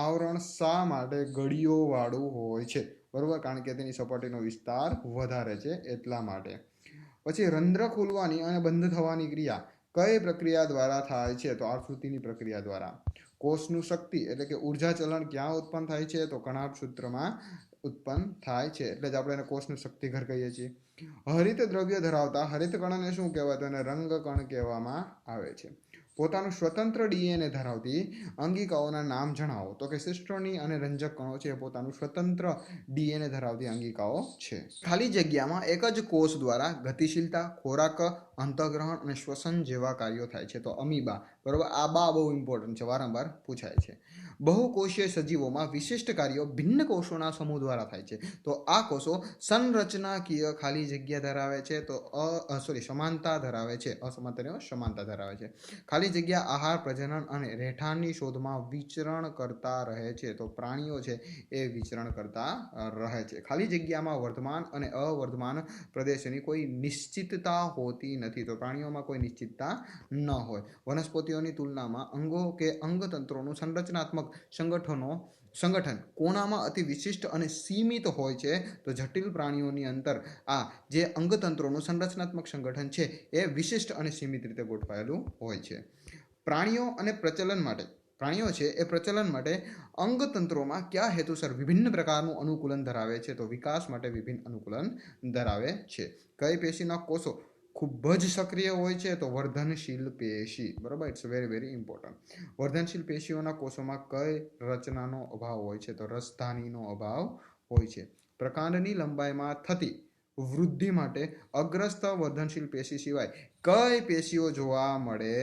આવરણ શા માટે ગળીઓ વાળું હોય છે? બરોબર, કારણ કે તેની સપાટીનો વિસ્તાર વધારે છે એટલા માટે. પછી રંધ્ર ખોલવાની અને બંધ થવાની ક્રિયા કઈ પ્રક્રિયા દ્વારા થાય છે? તો આકૃતિની પ્રક્રિયા દ્વારા. કોષનું શક્તિ એટલે કે ઉર્જા ચલણ ક્યાં ઉત્પન્ન થાય છે? તો કણાભ સૂત્રમાં ઉત્પન્ન થાય છે, એટલે જ આપણે એને કોષનું શક્તિઘર કહીએ છીએ. હરિત દ્રવ્ય ધરાવતા હરિત કણને શું કહેવાય? તો એને રંગ કણ કહેવામાં આવે છે. પોતાનું સ્વતંત્ર ડીએનએ ધરાવતી અંગિકાઓના નામ જણાવો. તો કે સિસ્ટોની અને રંજક કણો છે પોતાનું સ્વતંત્ર ડીએનએ ધરાવતી અંગિકાઓ છે. ખાલી જગ્યામાં એક જ કોષ દ્વારા ગતિશીલતા, ખોરાક, અંતઃગ્રહણ અને શ્વસન જેવા કાર્યો થાય છે. તો અમીબા. બરોબર, આ બહુ ઇમ્પોર્ટન્ટ છે, વારંવાર પૂછાય છે. બહુકોષીય સજીવોમાં વિશિષ્ટ કાર્યો ભિન્ન કોષોના સમૂહ દ્વારા થાય છે. તો આ કોષો સંરચનાકીય ખાલી જગ્યા ધરાવે છે. તો સમાનતા ધરાવે છે. અસમાનતા સમાનતા ધરાવે છે. ખાલી જગ્યા આહાર, પ્રજનન અને રહેઠાણની શોધમાં વિચરણ કરતા રહે છે. તો પ્રાણીઓ છે એ વિચરણ કરતા રહે છે. ખાલી જગ્યામાં વર્ધમાન અને અવર્ધમાન પ્રદેશોની કોઈ નિશ્ચિતતા હોતી નથી. તો પ્રાણીઓમાં કોઈ નિશ્ચિતતા ન હોય. વનસ્પતિઓની તુલનામાં અંગો કે અંગતંત્રોનું સંરચનાત્મક સંગઠન કોનામાં અતિ વિશિષ્ટ અને સીમિત હોય છે? તો જટિલ પ્રાણીઓની અંદર આ જે અંગતંત્રોનું સંરચનાત્મક સંગઠન છે એ વિશિષ્ટ અને સીમિત રીતે ગોઠવાયેલું હોય છે. પ્રાણીઓ છે એ પ્રચલન માટે અંગતંત્રોમાં કયા હેતુસર વિભિન્ન પ્રકારનું અનુકૂલન ધરાવે છે? તો વિકાસ માટે વિભિન્ન અનુકૂલન ધરાવે છે. કઈ પેશીના કોષો ખૂબ જ સક્રિય હોય છે? તો વર્ધનશીલ પેશી. બરોબર, ઇટ્સ વેરી વેરી ઇમ્પોર્ટન્ટ. વર્ધનશીલ પેશીઓના કોષોમાં કઈ રચનાનો અભાવ હોય છે? તો રસધાનીનો અભાવ હોય છે. પ્રકાંડની લંબાઈમાં થતી વૃદ્ધિ માટે અગ્રસ્ત વર્ધનશીલ પેશી સિવાય કઈ પેશીઓ જોવા મળે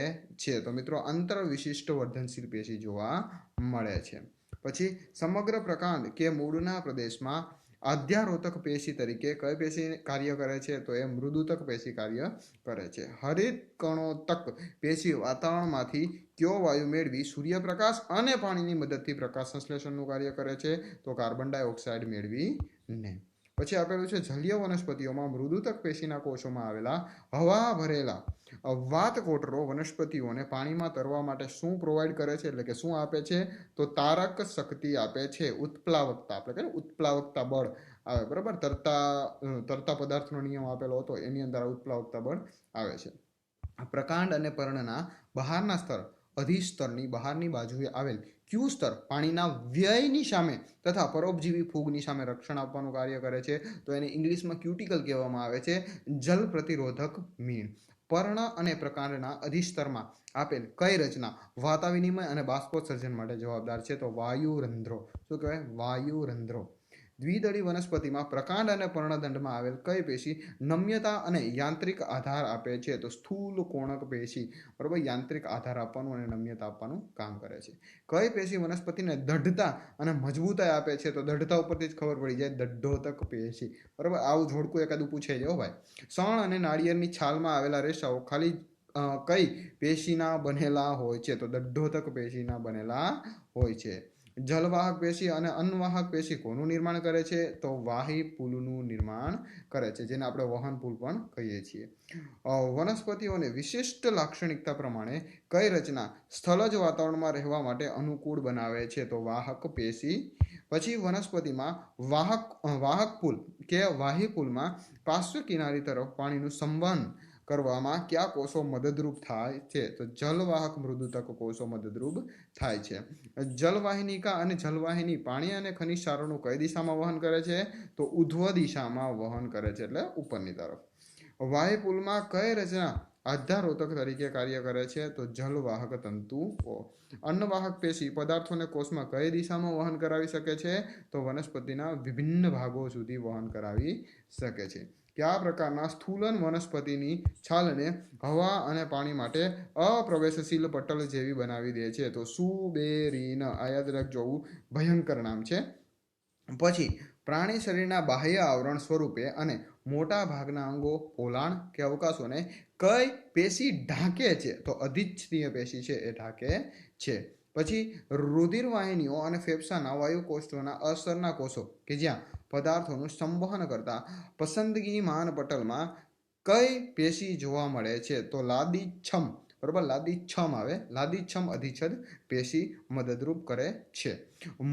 છે? તો મિત્રો અંતર વિશિષ્ટ વર્ધનશીલ પેશી જોવા મળે છે. પછી સમગ્ર પ્રકાંડ કે મૂળના પ્રદેશમાં આધ્યારોતક પેશી તરીકે કઈ પેશી કાર્ય કરે છે? તો એ મૃદુતક પેશી કાર્ય કરે છે. હરિત કણોતક પેશી વાતાવરણમાંથી કયો વાયુ મેળવી સૂર્યપ્રકાશ અને પાણીની મદદથી પ્રકાશ સંશ્લેષણનું કાર્ય કરે છે? તો કાર્બન ડાયોક્સાઇડ મેળવીને. પછી આપેલું છે જલીય વનસ્પતિઓમાં મૃદુતક પેશીના કોષોમાં આવેલા હવા ભરેલા વાતકોટરો વનસ્પતિઓને પાણીમાં તરવા માટે શું પ્રોવાઈડ કરે છે? એટલે કે શું આપે છે? તો તારક શક્તિ આપે છે. ઉત્પ્લાવકતા, આપણે કહીએ ઉત્પ્લાવકતા બળ આવે. બરાબર, તરતા પદાર્થનો નિયમ આપેલો હતો, એની અંદર ઉત્પ્લાવકતા બળ આવે છે. પ્રકાંડ અને પર્ણના બહારના સ્તર અધિસ્તરની બહારની બાજુએ આવેલ ક્યુ સ્તર પાણીના વ્યયની સામે તથા પરોપજીવી ફૂગની સામે રક્ષણ આપવાનું કાર્ય કરે છે. તો એને ઇંગ્લિશમાં ક્યુટિકલ કહેવામાં આવે છે. જલ પ્રતિરોધક મીણ. પર્ણ અને પ્રકાંડના અધિસ્તરમાં આપેલ કઈ રચના વાતા વિનિમય અને બાષ્પોત્સર્જન માટે જવાબદાર છે? તો વાયુરંધ્રો. શું કહેવાય? વાયુરંધ્રો. દ્વિદળી વનસ્પતિમાં પ્રકાંડ અને પર્ણદંડમાં આવેલ કઈ પેશી નમ્યતા અને યાંત્રિક આધાર આપે છે? તો સ્થૂલ કોણક પેશી. બરોબર, યાંત્રિક આધાર આપવાનું અને નમ્યતા આપવાનું કામ કરે છે. કઈ પેશી વનસ્પતિને દઢતા અને મજબૂતાઈ આપે છે? તો દઢતા ઉપરથી જ ખબર પડી જાય, દઢ્ઢોતક પેશી. બરોબર, આવું જોડકું એકાદું પૂછાઈ જાય ભાઈ. સણ અને નાળિયેરની છાલમાં આવેલા રેસાઓ ખાલી કઈ પેશીના બનેલા હોય છે? તો દઢ્ઢોતક પેશીના બનેલા હોય છે. જલવાહક પેશી અને અન્નવાહક પેશી કોનું નિર્માણ કરે છે? તો વાહી પુલનું નિર્માણ કરે છે, જેને આપણે વહન પુલ પણ કહીએ છીએ. વનસ્પતિઓને વિશિષ્ટ લાક્ષણિકતા પ્રમાણે કઈ રચના સ્થળજ વાતાવરણમાં રહેવા માટે અનુકૂળ બનાવે છે? તો વાહક પેશી. પછી વનસ્પતિમાં વાહક પુલ કે વાહી પુલમાં પાર્શ્વ કિનારી તરફ પાણીનું સંવહન કરવામાં કયા કોષો મદદરૂપ થાય છે? તો જલવાહક મૃદુતક કોષો મદદરૂપ થાય છે. જલવાહિનિકા અને જલવાહિની પાણી અને ખનિજ ક્ષારોનું કઈ દિશામાં વહન કરે છે? તો ઉધ્વ દિશામાં વહન કરે છે, એટલે ઉપરની તરફ. વાયુપુલમાં કઈ રચના આધ્યારોતક તરીકે કાર્ય કરે છે? તો જલવાહક તંતુઓ. અન્નવાહક પેશી પદાર્થોને કોષમાં કઈ દિશામાં વહન કરાવી શકે છે? તો વનસ્પતિના વિભિન્ન ભાગો સુધી વહન કરાવી શકે છે. કયા પ્રકારના સ્થૂલન વનસ્પતિની છાલને હવા અને પાણી માટે અપ્રવેશશીલ પટલ જેવી બનાવી દે છે? તો સુબેરીન. આ યાદ રાખજો, ભયંકર નામ છે. પછી પ્રાણી શરીરના બાહ્ય આવરણ સ્વરૂપે અને મોટા ભાગના અંગો, પોલાણ કે અવકાશોને કઈ પેશી ઢાંકે છે? તો અધિચ્છદીય પેશી છે એ ઢાંકે છે. પછી રુધિર વાહિનીઓ અને ફેફસાના વાયુકોષોના અસરના કોષો કે જ્યાં પદાર્થોનું સંવહન કરતા પસંદગીમાન પટલમાં કઈ પેશી જોવા મળે છે? તો લાદીછમ. બરોબર, લાદીછમ આવે. લાદીછમ અધિચ્છદ પેશી મદદરૂપ કરે છે.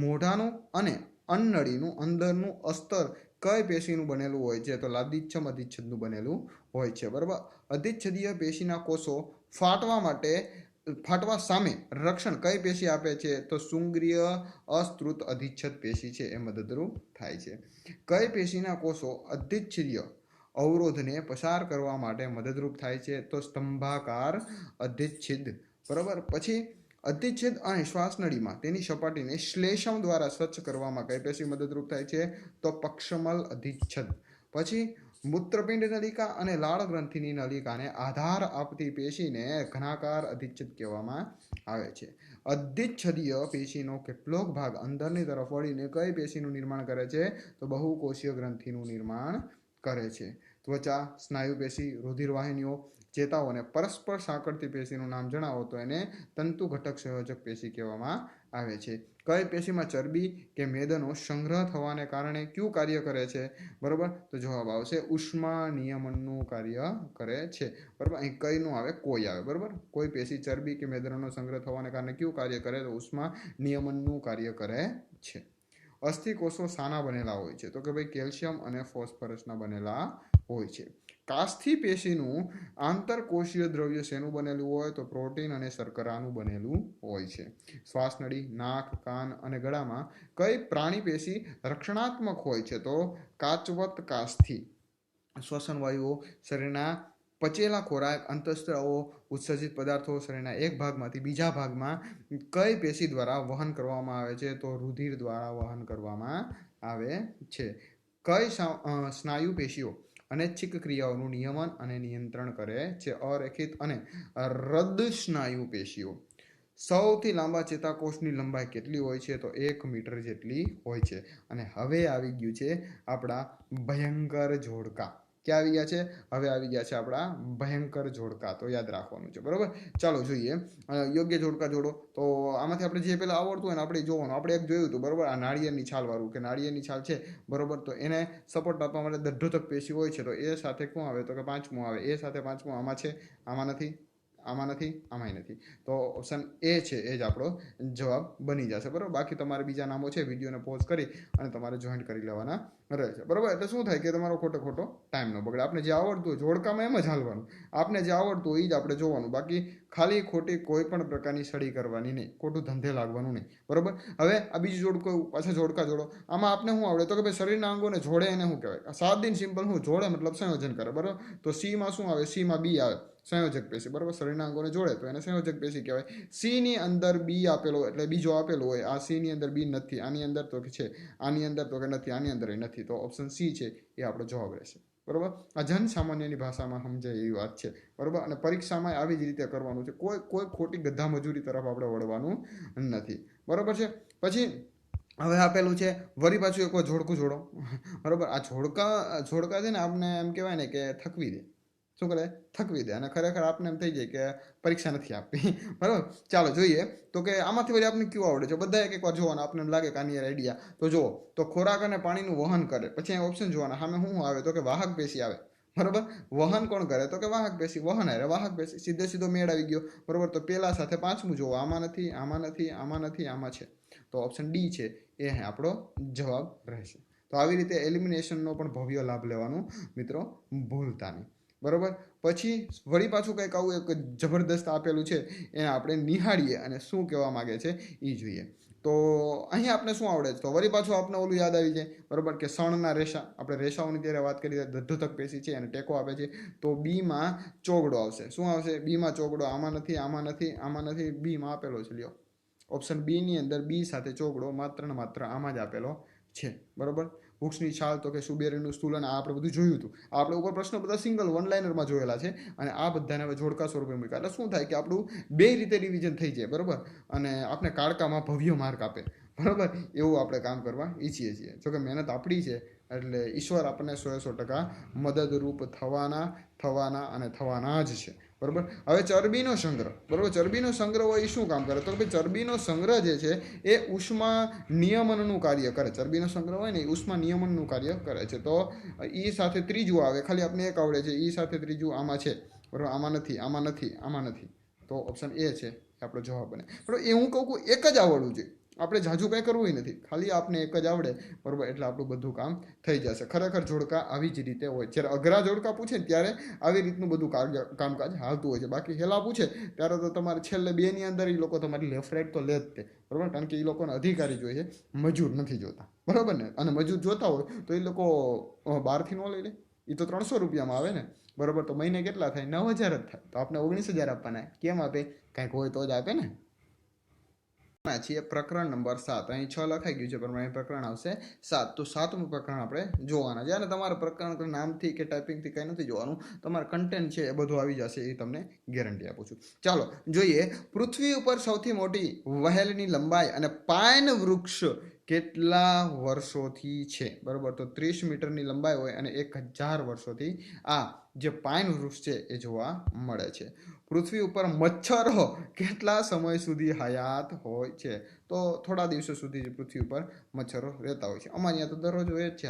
મોઢાનું અને અન્નનળીનું અંદરનું અસ્તર કઈ પેશીનું બનેલું હોય છે? તો લાદીછમ અધિચ્છદનું બનેલું હોય છે. બરાબર, અધિચ્છદીય પેશીના કોષો ફાટવા સામે રક્ષણ કઈ પેશી આપે છે? તો શુંગ્રીય અસ્ત્રુત અધિચ્છદ પેશી છે એ મદદરૂપ થાય છે. કઈ પેશીના કોષો અધિચ્છદીય અવરોધને પસાર કરવા માટે મદદરૂપ થાય છે? તો સ્તંભાકાર અધિચ્છદ. બરાબર, પછી અધિચ્છદ અને શ્વાસનળીમાં તેની સપાટીને શ્લેષમ દ્વારા સ્વચ્છ કરવામાં કઈ પેશી મદદરૂપ થાય છે? તો પક્ષમલ અધિચ્છદ. પછી મૂત્રપિંડ નલિકા અને લાળ ગ્રંથિની નલિકાને આધાર આપતી પેશીને ઘનાકાર અધિચ્છદ કહેવામાં આવે છે. અધિચ્છદીય પેશીનો કેટલોક ભાગ અંદરની તરફ વળીને કઈ પેશીનું નિર્માણ કરે છે? તો બહુકોષીય ગ્રંથિનું નિર્માણ કરે છે. ત્વચા, સ્નાયુ પેશી, રુધિર વાહિનીઓ, ચેતાઓને પરસ્પર સાંકળતી પેશીનું નામ જણાવો તો એને તંતુ ઘટક સંયોજક પેશી કહેવામાં આવે છે. કઈ પેશીમાં ચરબી કે મેદનો સંગ્રહ થવાને કારણે કયું કાર્ય કરે છે? બરોબર, તો જવાબ આવશે ઉષ્મા નિયમનનું કાર્ય કરે છે. બરોબર, અહીં કઈનું આવે, કોઈ આવે. બરોબર, કોઈ પેશી ચરબી કે મેદનો સંગ્રહ થવાને કારણે કયું કાર્ય કરે? તો ઉષ્મા નિયમનનું કાર્ય કરે છે. અસ્થિકોષો શાના બનેલા હોય છે? તો કે ભાઈ કેલ્શિયમ અને ફોસ્ફરસના બનેલા હોય છે. કાસ્થિ પેશીનું આંતરકોષીય દ્રવ્ય શેનું બનેલું હોય? તો પ્રોટીન અને શર્કરાનું બનેલું હોય છે. શ્વાસનળી, નાક, કાન અને ગળામાં કઈ પ્રાણી પેશી રક્ષણાત્મક હોય છે? તો કાચવત કાસ્થિ. શ્વસન વાયુઓ, શરીરના પચેલા ખોરાક, અંતઃસ્ત્રાવો, ઉત્સર્જિત પદાર્થો શરીરના એક ભાગમાંથી બીજા ભાગમાં કઈ પેશી દ્વારા વહન કરવામાં આવે છે? તો રુધિર દ્વારા વહન કરવામાં આવે છે. કઈ સ્નાયુ પેશીઓ અનૈચ્છિક ક્રિયાઓનું નિયમન અને નિયંત્રણ કરે છે? અરેખિત અને રદ સ્નાયુ પેશીઓ. સૌથી લાંબા ચેતાકોષની લંબાઈ કેટલી હોય છે? તો 1 મીટર જેટલી હોય છે. અને હવે આવી ગયું છે આપણા ભયંકર જોડકા. ક્યાં આવી ગયા છે? હવે આવી ગયા છે આપણા ભયંકર જોડકા. તો યાદ રાખવાનું છે. બરોબર, ચાલો જોઈએ યોગ્ય જોડકા જોડો. તો આમાંથી આપણે જે પેલા આવડતું હોય ને આપણે જોવાનું. આપણે એક જોયું હતું, બરોબર, આ નાળિયેરની છાલ વાળું, કે નાળિયેરની છાલ છે, બરોબર, તો એને સપોર્ટ આપવા માટે દઢ્ઢોતક પેશી હોય છે. તો એ સાથે શું આવે? તો કે પાંચમું આવે. એ સાથે પાંચમું આમાં છે, આમાં નથી, આમાં નથી, આમાંય નથી. તો ઓપ્શન એ છે એ જ આપણો જવાબ બની જશે. બરાબર, બાકી તમારે બીજા નામો છે, વિડીયોને પોઝ કરી અને તમારે જોઈન્ટ કરી લેવાના રહે છે. બરાબર, એટલે શું થાય કે તમારો ખોટો ટાઈમ ન બગડે. આપણે જે આવડતું હોય જોડકામાં એમ જ હાલવાનું. આપણે જે આવડતું હોય એ જ આપણે જોવાનું. બાકી ખાલી ખોટી કોઈ પણ પ્રકારની સ્ટડી કરવાની નહીં, ખોટું ધંધે લાગવાનું નહીં. બરાબર, હવે આ બીજું જોડકું પાછા જોડકા જોડો. આમાં આપણે શું આવડે? તો કે ભાઈ શરીરના અંગોને જોડે એને શું કહેવાય? સાદીન સિમ્પલ શું જોડે મતલબ સંયોજન કરે. બરાબર, તો સીમાં શું આવે? સીમાં બી આવે, સંયોજક પેશી. બરાબર, શરીરના અંગોને જોડે તો એને સંયોજક પેશી કહેવાય. સી ની અંદર બી આપેલો એટલે બીજો આપેલો હોય. આ સી ની અંદર બી નથી, આની અંદર તો કે છે, આની અંદર તો કે નથી, આની અંદર નથી. તો ઓપ્શન સી છે એ આપણો જવાબ રહેશે. બરાબર, આ જન સામાન્યની ભાષામાં સમજાય એવી વાત છે. બરાબર, અને પરીક્ષામાં આવી જ રીતે કરવાનું છે. કોઈ ખોટી ગધા મજૂરી તરફ આપણે વળવાનું નથી. બરાબર છે. પછી હવે આપેલું છે વળી પાછું એક જોડકું જોડો. બરાબર, આ જોડકા છે ને આપણે એમ કહેવાય ને કે થકવી દે. શું કરે? થકવી દે. અને ખરેખર આપણે એમ થઈ જાય કે પરીક્ષા નથી આપવી. બરાબર, ચાલો જોઈએ. તો કે આમાંથી વળી આપણે કયું આવડે છે? બધા એક વાર જોવાના. આપણે એમ લાગે કે આની આઈડિયા તો જુઓ. તો ખોરાક અને પાણીનું વહન કરે. પછી ઓપ્શન જોવાના. સામે શું આવે? તો કે વાહક પેશી આવે. બરોબર, વહન કોણ કરે? તો કે વાહક પેશી. વહન અરે વાહક પેશી. સીધો મેળ આવી ગયો. બરોબર, તો પેલા સાથે પાંચમું જોવો. આમાં નથી, આમાં નથી, આમાં નથી, આમાં છે. તો ઓપ્શન ડી છે એ આપણો જવાબ રહેશે. તો આવી રીતે એલિમિનેશનનો પણ ભવ્ય લાભ લેવાનું મિત્રો ભૂલતા નહીં. બરોબર, પછી વળી પાછું કંઈક આવું એક જબરદસ્ત આપેલું છે એને આપણે નિહાળીએ અને શું કહેવા માંગે છે એ જોઈએ. તો અહીં આપણે શું આવડે છે? તો વળી પાછું આપણે ઓલું યાદ આવી જાય. બરોબર, કે સણના રેશા. આપણે રેશાઓની ત્યારે વાત કરી, દઢ્ઢોતક પેશી છે અને ટેકો આપે છે. તો બીમાં ચોગડો આવશે. શું આવશે? બીમાં ચોગડો. આમાં નથી, આમાં નથી, આમાં નથી, બીમાં આપેલો છે. લ્યો, ઓપ્શન બી ની અંદર બી સાથે ચોગડો માત્ર ને માત્ર આમાં જ આપેલો છે. બરોબર, વૃક્ષની છાલ તો કે સુબેરીનું સ્થૂલન. આ આપણે બધું જોયું હતું. આપણે ઉપર પ્રશ્નો બધા સિંગલ વન લાઇનરમાં જોયેલા છે અને આ બધાને હવે જોડકા સ્વરૂપે મૂક્યા. એટલે શું થાય કે આપણું બે રીતે રિવિઝન થઈ જાય. બરોબર, અને આપણે કાળકામાં ભવ્ય માર્ક આપે. બરાબર, એવું આપણે કામ કરવા ઈચ્છીએ છીએ. જોકે મહેનત આપણી છે એટલે ઈશ્વર આપણને 100% મદદરૂપ થવાના જ છે. બરાબર. હવે ચરબીનો સંગ્રહ, બરાબર, ચરબીનો સંગ્રહ હોય એ શું કામ કરે? તો કે ચરબીનો સંગ્રહ જે છે એ ઉષ્મા નિયમનનું કાર્ય કરે. ચરબીનો સંગ્રહ હોય ને એ ઉષ્મા નિયમનનું કાર્ય કરે છે. તો ઈ સાથે ત્રીજું આવે, ખાલી આપણે એક આવડે છે, ઈ સાથે ત્રીજું આમાં છે, બરાબર, આમાં નથી. તો ઓપ્શન એ છે આપણો જવાબ બને. બરાબર, એ હું કહું એક જ આવડવું જોઈએ, આપણે જાજુ કંઈ કરવું નથી, ખાલી આપને એક જ આવડે, બરાબર, એટલે આપણું બધું કામ થઈ જશે. ખરેખર જોડકા આવી જ રીતે હોય. જ્યારે અઘરા જોડકા પૂછે ને ત્યારે આવી રીતનું બધું કામકાજ હાલતું હોય છે. બાકી હેલા પૂછે ત્યારે તો તમારે છેલ્લે બેની અંદર એ લોકો તમારી લેફ્ટ રાઈટ તો લે જ તે, બરાબર, કારણ કે એ લોકોને અધિકારી જોઈએ, મજૂર નથી જોતા, બરાબર ને. અને મજૂર જોતા હોય તો એ લોકો બહારથી ન લઈ લે, એ તો 300 રૂપિયામાં આવે ને, બરાબર. તો મહિને કેટલા થાય? 9,000 જ થાય. તો આપણે 19,000 આપવાના. કેમ આપે? કાંઈક હોય તો જ આપે ને. છીએ પ્રકરણ નંબર 7. અહીં 6 લખાઈ ગયું છે પણ અહીં પ્રકરણ આવશે 7. તો 7મું પ્રકરણ આપણે જોવાના છે. અને તમારે પ્રકરણ નામથી કે ટાઈપિંગથી કંઈ નથી જોવાનું, તમારે કન્ટેન્ટ છે એ બધું આવી જશે, એ તમને ગેરંટી આપું છું. ચાલો જોઈએ. પૃથ્વી ઉપર સૌથી મોટી વહેલની લંબાઈ અને પાઇન વૃક્ષ કેટલા વર્ષોથી છે? બરાબર. તો 30 મીટરની લંબાઈ હોય અને 1000 વર્ષોથી આ જે પાઇન વૃક્ષ છે એ જોવા મળે છે. પૃથ્વી ઉપર મચ્છરો કેટલા સમય સુધી હયાત હોય છે? તો થોડા દિવસો સુધી પૃથ્વી ઉપર મચ્છરો રહેતા હોય છે. અમારે અહીંયા તો દરરોજ હોય જ છે.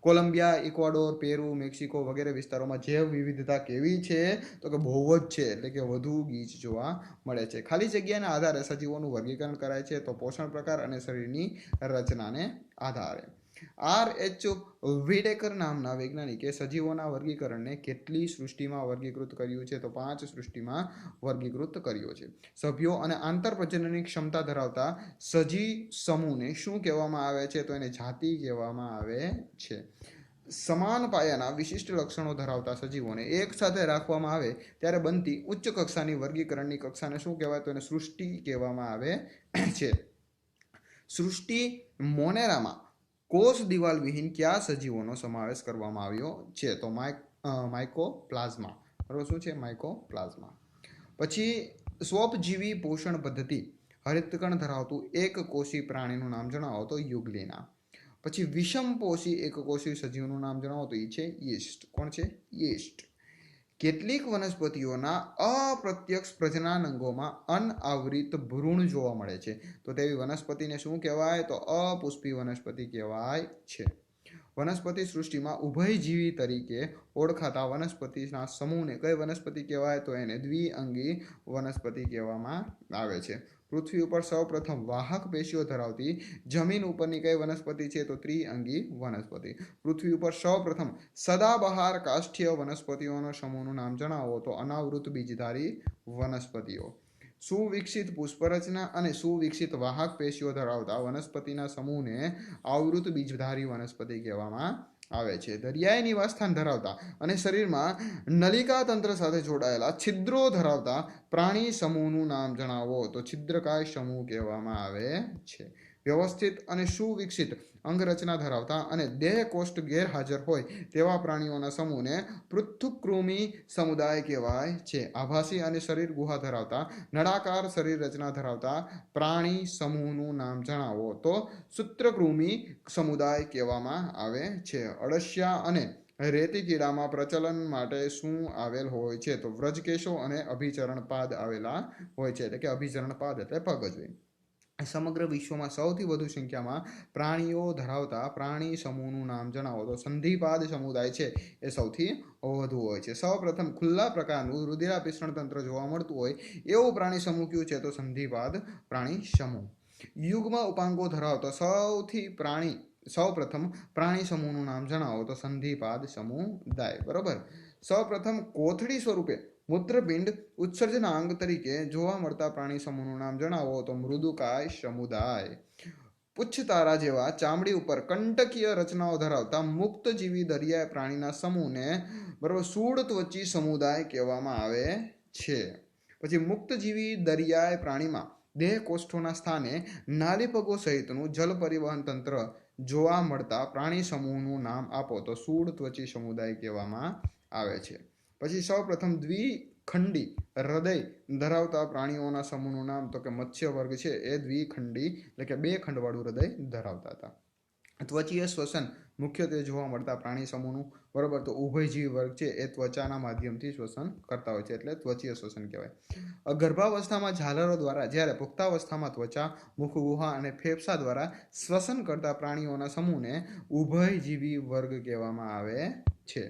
કોલંબિયા, ઇક્વાડોર, પેરુ, મેક્સિકો વગેરે વિસ્તારોમાં જૈવ વિવિધતા કેવી છે? તો કે બહુ જ છે, એટલે કે વધુ ગીચ જોવા મળે છે. ખાલી જગ્યાના આધારે સજીવોનું વર્ગીકરણ કરાય છે. તો પોષણ પ્રકાર અને શરીરની રચનાને આધારે. R.H. વિડેકર નામના વૈજ્ઞાનિકે સજીવોના વર્ગીકરણને કેટલી સૃષ્ટિમાં વર્ગીકૃત કર્યું છે? તો 5 સૃષ્ટિમાં વર્ગીકૃત કર્યો છે. સભ્યો અને આંતરપ્રજનનની ક્ષમતા ધરાવતા સજીવ સમૂહને શું કહેવામાં આવે છે? તો એને જાતિ કહેવામાં આવે છે. સમાન પાયાના વિશિષ્ટ લક્ષણો ધરાવતા સજીવોને એક સાથે રાખવામાં આવે ત્યારે બનતી ઉચ્ચ કક્ષાની વર્ગીકરણની કક્ષાને શું કહેવાય? તો એને સૃષ્ટિ કહેવામાં આવે છે. સૃષ્ટિ મોનેરામાં કોષ દિવાલ વિહીન કયા સજીવોનો સમાવેશ કરવામાં આવ્યો છે? તો માઇકોપ્લાઝમા. બરાબર, શું છે? માઇકોપ્લાઝમા. પછી સ્વપજીવી પોષણ પદ્ધતિ હરિતકણ ધરાવતું એક કોષી પ્રાણીનું નામ જણાવો. તો યુગ્લિના. પછી વિષમપોષી એકકોષી સજીવનું નામ જણાવો. તો એ છે યીસ્ટ. કોણ છે? યીસ્ટ. કેટલીક વનસ્પતિઓના અપ્રત્યક્ષ પ્રજનનાંગોમાં અનાવૃત ભ્રૂણ જોવા મળે છે. તો તેવી વનસ્પતિને શું કહેવાય? તો અપુષ્પી વનસ્પતિ કહેવાય છે. વનસ્પતિ સૃષ્ટિમાં ઉભયજીવી તરીકે ઓળખાતા વનસ્પતિના સમૂહને કઈ વનસ્પતિ કહેવાય? તો એને દ્વિઅંગી વનસ્પતિ કહેવામાં આવે છે. પૃથ્વી ઉપર સૌપ્રથમ વાહક પેશીઓ ધરાવતી જમીન ઉપરની કઈ વનસ્પતિ છે? તો ત્રિઅંગી વનસ્પતિ. પૃથ્વી ઉપર સૌપ્રથમ સદાબહાર કાષ્ઠીય વનસ્પતિઓનો સમૂહનું નામ જણાવો. તો અનાવૃત બીજધારી વનસ્પતિઓ. સુવિકસિત પુષ્પરચના અને સુવિકસિત વાહક પેશીઓ ધરાવતા વનસ્પતિના સમૂહને આવૃત બીજધારી વનસ્પતિ કહેવામાં આવે છે. દરિયાઈ નિવાસસ્થાન ધરાવતા અને શરીરમાં નલિકા તંત્ર સાથે જોડાયેલા છિદ્રો ધરાવતા પ્રાણી સમૂહનું નામ જણાવો. તો છિદ્રકાય સમૂહ કહેવામાં આવે છે. વ્યવસ્થિત અને સુવિકસિત અંગરચના ધરાવતા અને દેહ કોષ્ઠ ગેરહાજર હોય તેવા પ્રાણીઓના સમૂહને પૃથુકૃમિ સમુદાય કહેવાય છે. આભાસી અને શરીર ગુહા ધરાવતા નળાકાર શરીર રચના ધરાવતા પ્રાણી સમૂહનું નામ જણાવો. તો સૂત્રકૃમિ સમુદાય કહેવામાં આવે છે. અળસિયા અને રેતી કીડામાં પ્રચલન માટે શું આવેલ હોય છે? તો વ્રજકેશો અને અભિચરણ પાદ આવેલા હોય છે. એટલે કે અભિચરણ પાદ એટલે પગ જ હોય. સમગ્ર વિશ્વમાં સૌથી વધુ સંખ્યામાં પ્રાણીઓ ધરાવતા પ્રાણી સમૂહનું નામ જણાવો. તો સંધિપાદ સમુદાય છે એ સૌથી વધુ હોય છે. સૌપ્રથમ ખુલ્લા પ્રકારનું રુધિરાભિસરણ તંત્ર જોવા મળતું હોય એવું પ્રાણી સમૂહ કયું છે? તો સંધિપાદ પ્રાણી સમૂહ. યુગ્મ ઉપાંગો ધરાવતો સૌપ્રથમ પ્રાણી સમૂહનું નામ જણાવો. તો સંધિપાદ સમુદાય. બરોબર. સૌપ્રથમ કોથળી સ્વરૂપે મૂત્રપિંડ ઉત્સર્જનાંગ તરીકે જોવા મળતા પ્રાણી સમૂહનું નામ જણાવો. તો મૃદુકાય સમુદાય. પુચ્છતારા જેવા ચામડી ઉપર કંટકીય રચનાઓ ધરાવતા મુક્તજીવી દરિયાઈ પ્રાણીના સમૂહને બરોબર સૂળત્વચી સમુદાય કહેવામાં આવે છે. પછી મુક્તજીવી દરિયાઈ પ્રાણીમાં દેહ કોષ્ઠોના સ્થાને નાલીપગો સહિતનું જલ પરિવહન તંત્ર જોવા મળતા પ્રાણી સમૂહનું નામ આપો. તો સૂળત્વચી સમુદાય કહેવામાં આવે છે. પછી સૌપ્રથમ દ્વિખંડી હૃદય ધરાવતા પ્રાણીઓના સમૂહનું નામ તો કે મત્સ્ય વર્ગ છે એ દ્વિખંડી એટલે કે 2 ખંડવાળું હૃદય ધરાવતા હતા. ત્વચીય શ્વસન મુખ્યત્વે જોવા મળતા પ્રાણી સમૂહનું, બરોબર. તો ઉભયજીવી વર્ગ છે એ ત્વચાના માધ્યમથી શ્વસન કરતા હોય છે એટલે ત્વચીય શ્વસન કહેવાય. ગર્ભાવસ્થામાં ઝાલરો દ્વારા, જ્યારે પુખ્તાવસ્થામાં ત્વચા, મુખગુહા અને ફેફસા દ્વારા શ્વસન કરતા પ્રાણીઓના સમૂહને ઉભયજીવી વર્ગ કહેવામાં આવે છે.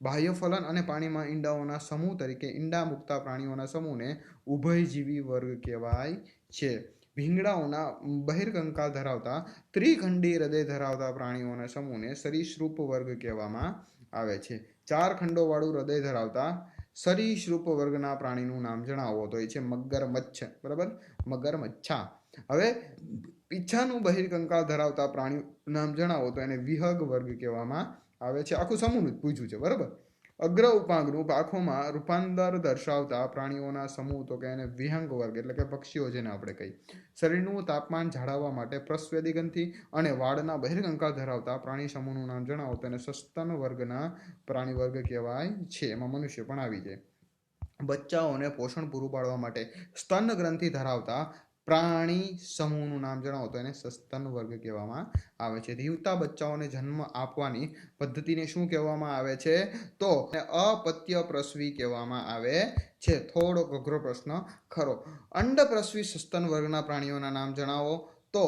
બાહ્ય ફલન અને પાણીમાં ઈંડાઓના સમૂહ તરીકે ઈંડા મૂકતા પ્રાણીઓના સમૂહને ઉભયજીવી વર્ગ કહેવાય છે. ભીંગડાઓના બહિર્કંકાલ ધરાવતા ત્રિખંડી હૃદય ધરાવતા પ્રાણીઓના સમૂહને સરીસૃપ વર્ગ કહેવામાં આવે છે. 4 ખંડોવાળું હૃદય ધરાવતા સરીસૃપ વર્ગના પ્રાણીનું નામ જણાવો તો એ છે મગરમચ્છ, બરાબર, મગરમચ્છા. હવે ઈચ્છાનું બહિર્કંકાલ ધરાવતા પ્રાણીનું નામ જણાવો તો એને વિહંગ વર્ગ કહેવામાં આવે છે. આખું સમૂહનું પૂછ્યું છે, બરાબર. અગ્ર ઉપાંગનું પાંખોમાં રૂપાંતર દર્શાવતા પ્રાણીઓના સમૂહ તો કે એને વિહંગ વર્ગ એટલે કે પક્ષીઓ જેને આપણે કહીએ. શરીરનું તાપમાન જાળવવા માટે પ્રસ્વેદી ગ્રંથિ અને વાળના બહિર્કંકાલ ધરાવતા પ્રાણી સમૂહનું નામ જણાવો તો એને સસ્તન વર્ગના પ્રાણી વર્ગ કહેવાય છે. એમાં મનુષ્ય પણ આવી જાય. બચ્ચાઓને પોષણ પૂરું પાડવા માટે સ્તન ગ્રંથિ ધરાવતા પ્રાણી સમૂહનું નામ જણાવો તો એને સસ્તન વર્ગ કહેવામાં આવે છે. જીવતા બચ્ચાઓને જન્મ આપવાની પદ્ધતિને શું કહેવામાં આવે છે તો અપત્ય પ્રસવી કહેવામાં આવે છે. થોડો અઘરો પ્રશ્ન ખરો. અંડપ્રસવી સસ્તન વર્ગના પ્રાણીઓના નામ જણાવો તો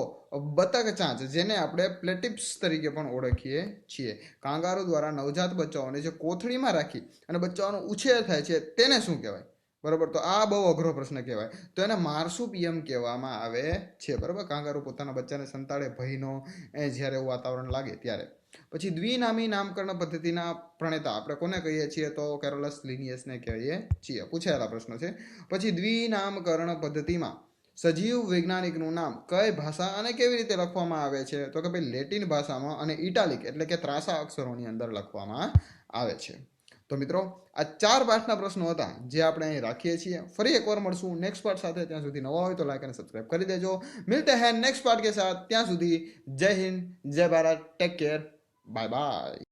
બતક ચાંચ, જેને આપણે પ્લેટિપ્સ તરીકે પણ ઓળખીએ છીએ. કાંગારૂ દ્વારા નવજાત બચ્ચાઓને જે કોથળીમાં રાખી અને બચ્ચાઓનો ઉછેર થાય છે તેને શું કહેવાય, બરાબર. તો આ બહુ અઘરો પ્રશ્ન કહેવાય. તો એને માર્સુપિયમ કહેવામાં આવે છે, બરાબર. કાંગારૂ પોતાના બચ્ચાને સંતાડે ભયનો જ્યારે એવું વાતાવરણ લાગે ત્યારે. પછી દ્વિનામી નામકરણ પદ્ધતિના પ્રણેતા આપણે કોને કહીએ છીએ તો કેરોલસ લિનિયસને કહીએ છીએ. પૂછાયેલા પ્રશ્ન છે. પછી દ્વિનામકરણ પદ્ધતિમાં સજીવ વૈજ્ઞાનિકનું નામ કઈ ભાષા અને કેવી રીતે લખવામાં આવે છે તો કે ભાઈ લેટિન ભાષામાં અને ઇટાલિક એટલે કે ત્રાંસા અક્ષરોની અંદર લખવામાં આવે છે. તો મિત્રો આ 4 પાઠના પ્રશ્નો હતા જે આપણે અહીં રાખીએ છીએ. ફરી એકવાર મળશું નેક્સ્ટ પાર્ટ સાથે. ત્યાં સુધી નવા હોય તો લાઈક અને સબસ્ક્રાઇબ કરી દેજો. મિલતે હૈ નેક્સ્ટ પાર્ટ કે સાથ. ત્યાં સુધી જય હિન્દ, જય Bharat, take care, bye bye.